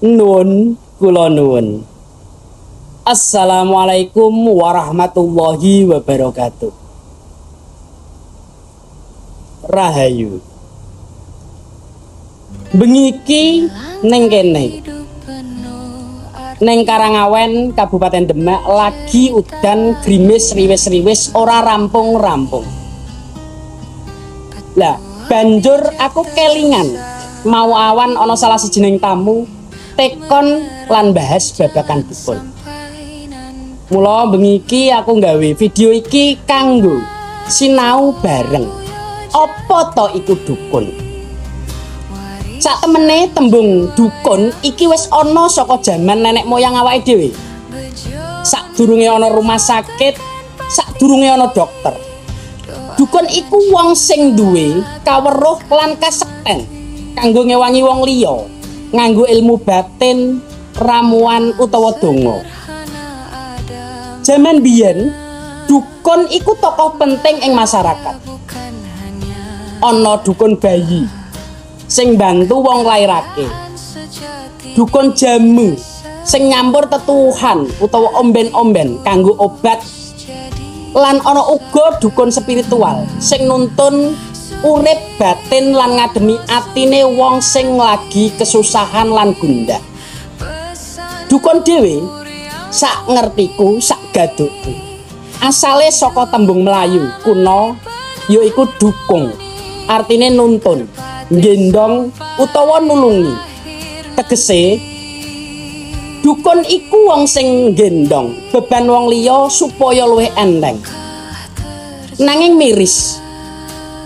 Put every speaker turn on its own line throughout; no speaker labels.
Nuwun, kula nuwun. Assalamualaikum warahmatullahi wabarakatuh. Rahayu. Bengi iki ning kene. Ning Karangawen, Kabupaten Demak lagi udan grimis riwis-riwis ora rampung-rampung. Lah, banjur aku kelingan mau awan ana salah sijining tamu tekon lan bahas babakan dukun. Mula bengi iki aku nggawe video iki kanggo sinau bareng. Apa to iku dukun? Sak temene tembung dukun iki wis ana saka jaman nenek moyang awake dhewe. Sadurunge ana rumah sakit, sadurunge ana dokter. Dukun iku wong sing duwe kaweruh lan kasekten kanggo ngewangi wong liya, nganggo ilmu batin, ramuan utawa donga. Jaman biyen, dukun iku tokoh penting ing masyarakat. Ana dukun bayi sing bantu wong lairake. Dukun jamu sing nyampur tetuhan utawa omben-omben kanggo obat. Lan ana uga dukun spiritual sing nuntun urip batin lan ngademi atine wong sing lagi kesusahan lan gundah. Dukun dhewe sak ngertiku, sak gadukku, asale saka tembung Melayu kuno yaiku dukung, artine nuntun, nggendong utawa nulungi. Tegese dukun iku wong sing nggendong beban wong liya supaya luwih enteng. Nanging miris,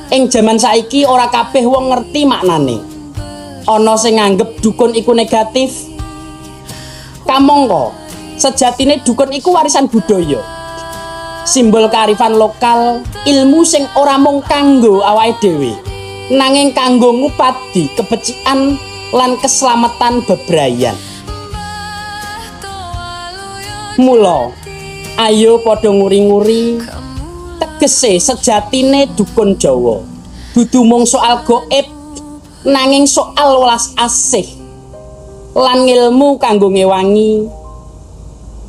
ing jaman saiki ora kabeh wong ngerti maknane. Ana sing nganggep dukun iku negatif. Kamangka, sejatine dukun iku warisan budaya. Simbol kearifan lokal, ilmu sing ora mung kanggo awake dhewe, nanging kanggo ngupadi kebecikan lan keselamatan bebrayan. Mula, ayo padha nguri-nguri. Tegese sejatine dukun Jawa dudu mung soal gaib, nanging soal welas asih lan ilmu kanggo ngewangi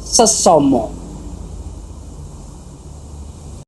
sesama.